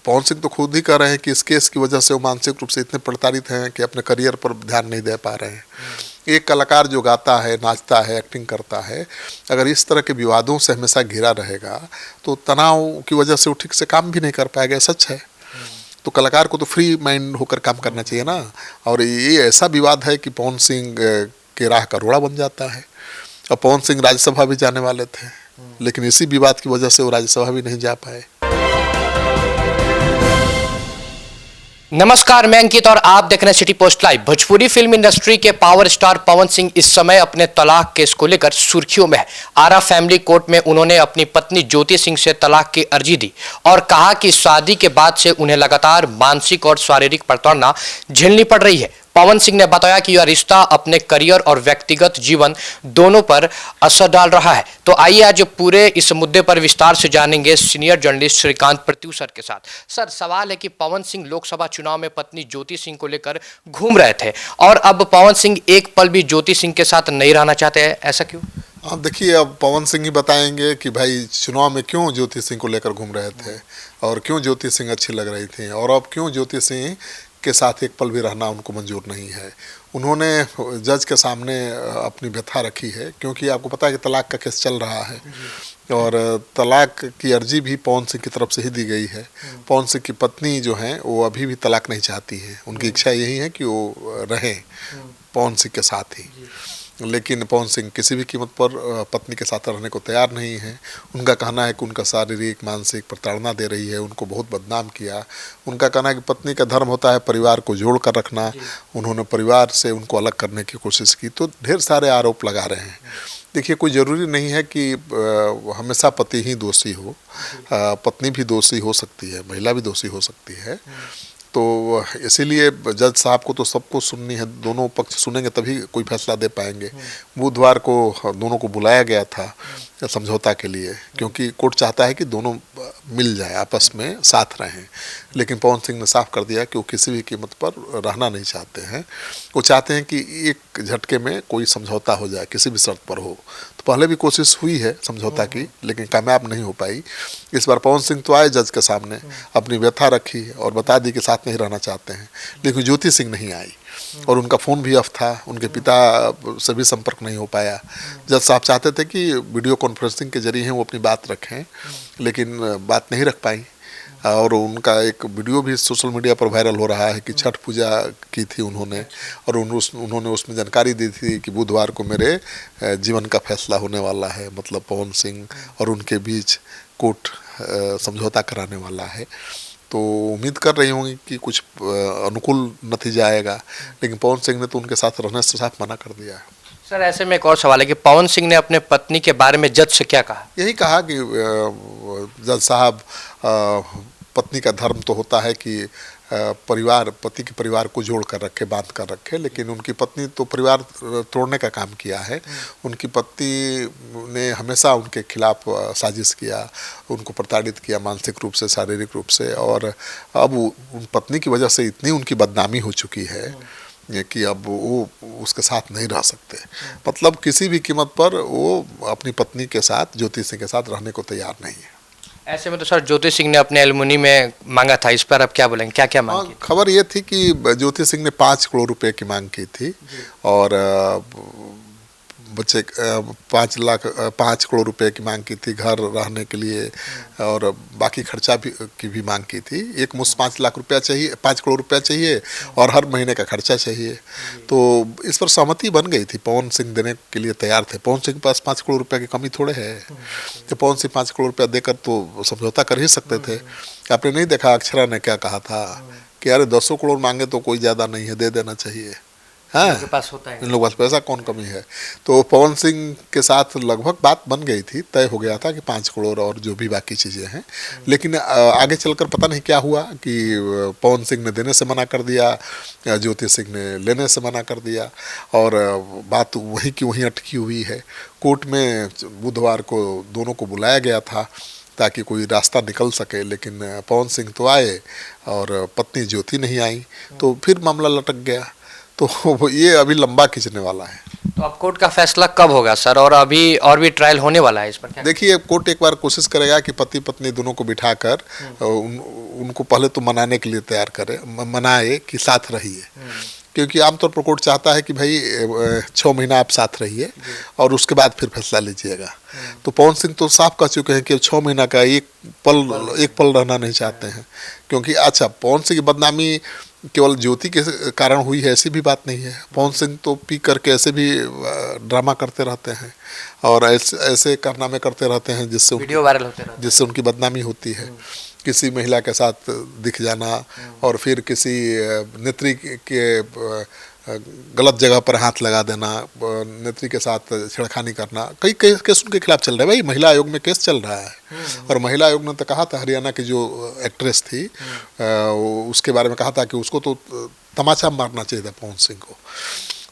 पवन सिंह तो खुद ही कह रहे हैं कि इस केस की वजह से वो मानसिक रूप से इतने प्रताड़ित हैं कि अपने करियर पर ध्यान नहीं दे पा रहे हैं। एक कलाकार जो गाता है, नाचता है, एक्टिंग करता है, अगर इस तरह के विवादों से हमेशा घिरा रहेगा तो तनाव की वजह से वो ठीक से काम भी नहीं कर पाएगा, सच है। तो कलाकार को तो फ्री माइंड होकर काम करना चाहिए ना। और ये ऐसा विवाद है कि पवन सिंह के राह का रोड़ा बन जाता है। और पवन सिंह राज्यसभा भी जाने वाले थे, लेकिन इसी विवाद की वजह से वो राज्यसभा भी नहीं जा पाए। नमस्कार, मैं अंकित और आप देख रहे हैं city post live. Bhojpuri film industry के पावर स्टार पवन सिंह इस समय अपने तलाक केस को लेकर सुर्खियों में है। आरा फैमिली कोर्ट में उन्होंने अपनी पत्नी ज्योति सिंह से तलाक की अर्जी दी और कहा कि शादी के बाद से उन्हें लगातार मानसिक और शारीरिक प्रताड़ना झेलनी पड़ रही है। पवन सिंह ने बताया कि यह रिश्ता अपने करियर और व्यक्तिगत जीवन दोनों पर असर डाल रहा है। तो आइए आज पूरे इस मुद्दे पर विस्तार से जानेंगे सीनियर जर्नलिस्ट श्रीकांत पृथ्वी सर के साथ। सर, सवाल है कि पवन सिंह लोकसभा चुनाव में पत्नी ज्योति सिंह को लेकर घूम रहे थे और अब पवन सिंह एक पल भी ज्योति सिंह के साथ नहीं रहना चाहते हैं, ऐसा क्यों? अब देखिए, अब पवन सिंह ही बताएंगे कि भाई चुनाव में क्यों ज्योति सिंह को लेकर घूम रहे थे और क्यों ज्योति सिंह अच्छी लग रही थी और अब क्यों ज्योति सिंह के साथ एक पल भी रहना उनको मंजूर नहीं है। उन्होंने जज के सामने अपनी व्यथा रखी है, क्योंकि आपको पता है कि तलाक का केस चल रहा है और तलाक की अर्जी भी पवन सिंह की तरफ से ही दी गई है। पवन सिंह की पत्नी जो हैं वो अभी भी तलाक नहीं चाहती है, उनकी इच्छा यही है कि वो रहें पवन सिंह के साथ ही। लेकिन पवन सिंह किसी भी कीमत पर पत्नी के साथ रहने को तैयार नहीं है। उनका कहना है कि उनका शारीरिक मानसिक प्रताड़ना दे रही है, उनको बहुत बदनाम किया। उनका कहना है कि पत्नी का धर्म होता है परिवार को जोड़ कर रखना, उन्होंने परिवार से उनको अलग करने की कोशिश की। तो ढेर सारे आरोप लगा रहे हैं। देखिए, कोई ज़रूरी नहीं है कि हमेशा पति ही दोषी हो, पत्नी भी दोषी हो सकती है, महिला भी दोषी हो सकती है। तो इसीलिए जज साहब को तो सबको सुननी है, दोनों पक्ष सुनेंगे तभी कोई फैसला दे पाएंगे। बुधवार को दोनों को बुलाया गया था समझौता के लिए, क्योंकि कोर्ट चाहता है कि दोनों मिल जाए, आपस में साथ रहें। लेकिन पवन सिंह ने साफ कर दिया कि वो किसी भी कीमत पर रहना नहीं चाहते हैं। वो चाहते हैं कि एक झटके में कोई समझौता हो जाए, किसी भी शर्त पर हो। तो पहले भी कोशिश हुई है समझौता की, लेकिन कामयाब नहीं हो पाई। इस बार पवन सिंह तो आए जज के सामने, अपनी व्यथा रखी और बता दी कि साथ में ही रहना चाहते हैं, लेकिन ज्योति सिंह नहीं आई और उनका फ़ोन भी ऑफ था, उनके पिता से भी संपर्क नहीं हो पाया। जज साहब चाहते थे कि वीडियो कॉन्फ्रेंसिंग के जरिए वो अपनी बात रखें, लेकिन बात नहीं रख पाई। और उनका एक वीडियो भी सोशल मीडिया पर वायरल हो रहा है कि छठ पूजा की थी उन्होंने, और उन्होंने उसमें जानकारी दी थी कि बुधवार को मेरे जीवन का फैसला होने वाला है, मतलब पवन सिंह और उनके बीच कोर्ट समझौता कराने वाला है। तो उम्मीद कर रही होंगी कि कुछ अनुकूल नतीजा आएगा, लेकिन पवन सिंह ने तो उनके साथ रहने से साफ मना कर दिया है। सर, ऐसे में एक और सवाल है कि पवन सिंह ने अपने पत्नी के बारे में जज से क्या कहा? यही कहा कि जज साहब, पत्नी का धर्म तो होता है कि पति के परिवार को जोड़ कर रखे, बांध कर रखे, लेकिन उनकी पत्नी तो परिवार तोड़ने का काम किया है। उनकी पत्नी ने हमेशा उनके खिलाफ साजिश किया, उनको प्रताड़ित किया मानसिक रूप से, शारीरिक रूप से, और अब उन पत्नी की वजह से इतनी उनकी बदनामी हो चुकी है कि अब वो उसके साथ नहीं रह सकते। मतलब किसी भी कीमत पर वो अपनी पत्नी के साथ, ज्योति सिंह के साथ रहने को तैयार नहीं है। ऐसे में तो सर ज्योति सिंह ने अपने एलुमनी में मांगा था, इस पर अब क्या बोलेंगे, क्या क्या मांग की? खबर ये थी कि ज्योति सिंह ने 5 करोड़ रुपए की मांग की थी और बच्चे 5 करोड़ रुपए की मांग की थी घर रहने के लिए, और बाकी खर्चा की भी मांग की थी। एक मुश्त 5 लाख रुपया चाहिए, 5 करोड़ रुपया चाहिए और हर महीने का खर्चा चाहिए। तो इस पर सहमति बन गई थी, पवन सिंह देने के लिए तैयार थे। पवन सिंह के पास 5 करोड़ रुपया की कमी थोड़े है, तो पवन सिंह 5 करोड़ रुपया देकर तो समझौता कर ही सकते थे। आपने नहीं देखा अक्षरा ने क्या कहा था कि अरे 200 करोड़ मांगे तो कोई ज़्यादा नहीं है, दे देना चाहिए। हाँ, इनके पास होता है, इन लोगों के पास पैसा कौन कमी है। तो पवन सिंह के साथ लगभग बात बन गई थी, तय हो गया था कि 5 करोड़ और जो भी बाकी चीज़ें हैं। लेकिन आगे चलकर पता नहीं क्या हुआ कि पवन सिंह ने देने से मना कर दिया, ज्योति सिंह ने लेने से मना कर दिया, और बात वहीं की वहीं अटकी हुई है। कोर्ट में बुधवार को दोनों को बुलाया गया था ताकि कोई रास्ता निकल सके, लेकिन पवन सिंह तो आए और पत्नी ज्योति नहीं आई, तो फिर मामला लटक गया। तो ये अभी लंबा खींचने वाला है। तो तो अब कोर्ट का फैसला कब होगा सर, और अभी और भी ट्रायल होने वाला है इस पर क्या? देखिए, कोर्ट एक बार कोशिश करेगा कि पति पत्नी दोनों को बिठाकर उनको पहले तो मनाने के लिए तैयार करे, मनाए कि साथ रहिए, क्योंकि आमतौर पर कोर्ट चाहता है कि भाई 6 महीना आप साथ रहिए और उसके बाद फिर फैसला लीजिएगा। तो पवन सिंह तो साफ कह चुके हैं कि 6 महीना का एक पल रहना नहीं चाहते हैं, क्योंकि अच्छा, पवन सिंह की बदनामी केवल ज्योति के कारण हुई है ऐसी भी बात नहीं है। पवन सिंह तो पी करके ऐसे भी ड्रामा करते रहते हैं और ऐसे कारनामे करते रहते हैं वीडियो वायरल होते रहते हैं, जिससे उनकी बदनामी होती है। किसी महिला के साथ दिख जाना और फिर किसी नेत्री के गलत जगह पर हाथ लगा देना, नेत्री के साथ छेड़खानी करना, कई केस उनके खिलाफ चल रहे हैं। भाई, महिला आयोग में केस चल रहा है और महिला आयोग ने तो कहा था, हरियाणा की जो एक्ट्रेस थी उसके बारे में कहा था कि उसको तो तमाचा मारना चाहिए था पवन सिंह को।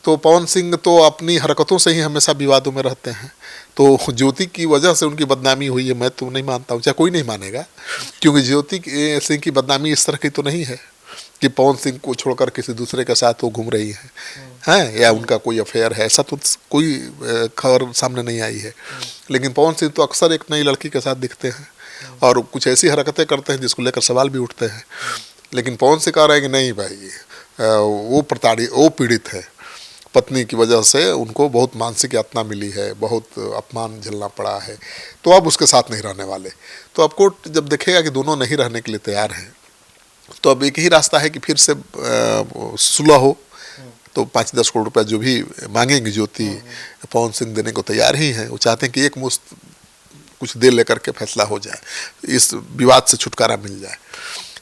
तो पवन सिंह तो अपनी हरकतों से ही हमेशा विवादों में रहते हैं। तो ज्योति की वजह से उनकी बदनामी हुई है, मैं तो नहीं मानता हूँ, चाहे कोई नहीं मानेगा, क्योंकि ज्योति सिंह की बदनामी इस तरह की तो नहीं है कि पवन सिंह को छोड़कर किसी दूसरे के साथ वो घूम रही हैं या उनका कोई अफेयर है, ऐसा तो कोई खबर सामने नहीं आई है। लेकिन पवन सिंह तो अक्सर एक नई लड़की के साथ दिखते हैं और कुछ ऐसी हरकतें करते हैं जिसको लेकर सवाल भी उठते हैं। लेकिन पवन सिंह कह रहे हैं कि नहीं भाई, वो पीड़ित है, पत्नी की वजह से उनको बहुत मानसिक यातना मिली है, बहुत अपमान झेलना पड़ा है, तो अब उसके साथ नहीं रहने वाले। तो अब कोर्ट जब देखेगा कि दोनों नहीं रहने के लिए तैयार हैं, तो अब एक ही रास्ता है कि फिर से सुलह हो। तो 5-10 करोड़ रुपया जो भी मांगेंगे ज्योति, पवन सिंह देने को तैयार ही हैं। वो चाहते हैं कि एक मुश्त कुछ दे लेकर के फैसला हो जाए, इस विवाद से छुटकारा मिल जाए।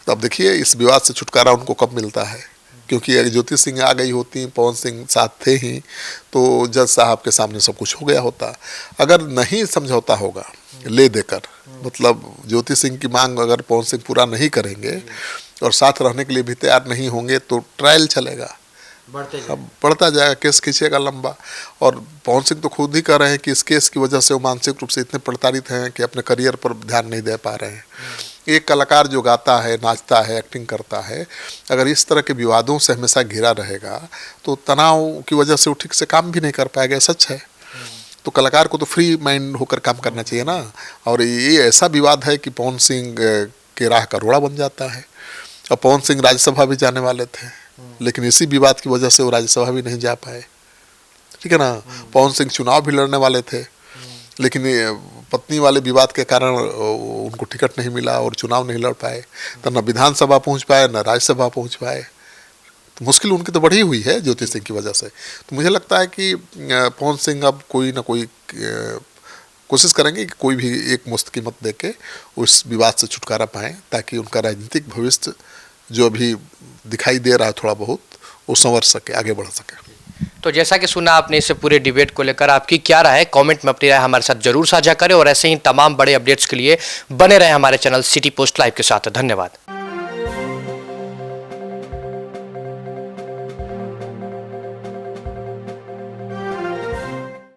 तो अब देखिए, इस विवाद से छुटकारा उनको कब मिलता है, क्योंकि अगर ज्योति सिंह आ गई होती, पवन सिंह साथ थे ही, तो जज साहब के सामने सब कुछ हो गया होता। अगर नहीं समझौता होगा ले देकर, मतलब ज्योति सिंह की मांग अगर पवन सिंह पूरा नहीं करेंगे और साथ रहने के लिए भी तैयार नहीं होंगे, तो ट्रायल चलेगा, बढ़ता जाएगा, केस खींचेगा लंबा। और पवन सिंह तो खुद ही कह रहे हैं कि इस केस की वजह से वो मानसिक रूप से इतने प्रताड़ित हैं कि अपने करियर पर ध्यान नहीं दे पा रहे हैं। एक कलाकार जो गाता है, नाचता है, एक्टिंग करता है, अगर इस तरह के विवादों से हमेशा घिरा रहेगा तो तनाव की वजह से वो ठीक से काम भी नहीं कर पाएगा, सच है। तो कलाकार को तो फ्री माइंड होकर काम करना चाहिए ना। और ये ऐसा विवाद है कि पवन सिंह के राह का रोड़ा बन जाता है। और पवन सिंह राज्यसभा भी जाने वाले थे, लेकिन इसी विवाद की वजह से वो राज्यसभा भी नहीं जा पाए, ठीक है ना। पवन सिंह चुनाव भी लड़ने वाले थे, लेकिन पत्नी वाले विवाद के कारण उनको टिकट नहीं मिला और चुनाव नहीं लड़ पाए, तो न विधानसभा पहुंच पाए न राज्यसभा पहुंच पाए। तो मुश्किल उनकी तो बढ़ी हुई है ज्योति सिंह की वजह से। तो मुझे लगता है कि पवन सिंह अब कोई ना कोई कोशिश करेंगे कि कोई भी एक मुश्त कीमत देके उस विवाद से छुटकारा पाएँ, ताकि उनका राजनीतिक भविष्य जो अभी दिखाई दे रहा है थोड़ा बहुत, वो संवर सके, आगे बढ़ सके। तो जैसा कि सुना आपने इस पूरे डिबेट को लेकर, आपकी क्या राय है, कमेंट में अपनी राय हमारे साथ जरूर साझा करें और ऐसे ही तमाम बड़े अपडेट्स के लिए बने रहें हमारे चैनल सिटी पोस्ट लाइव के साथ। धन्यवाद।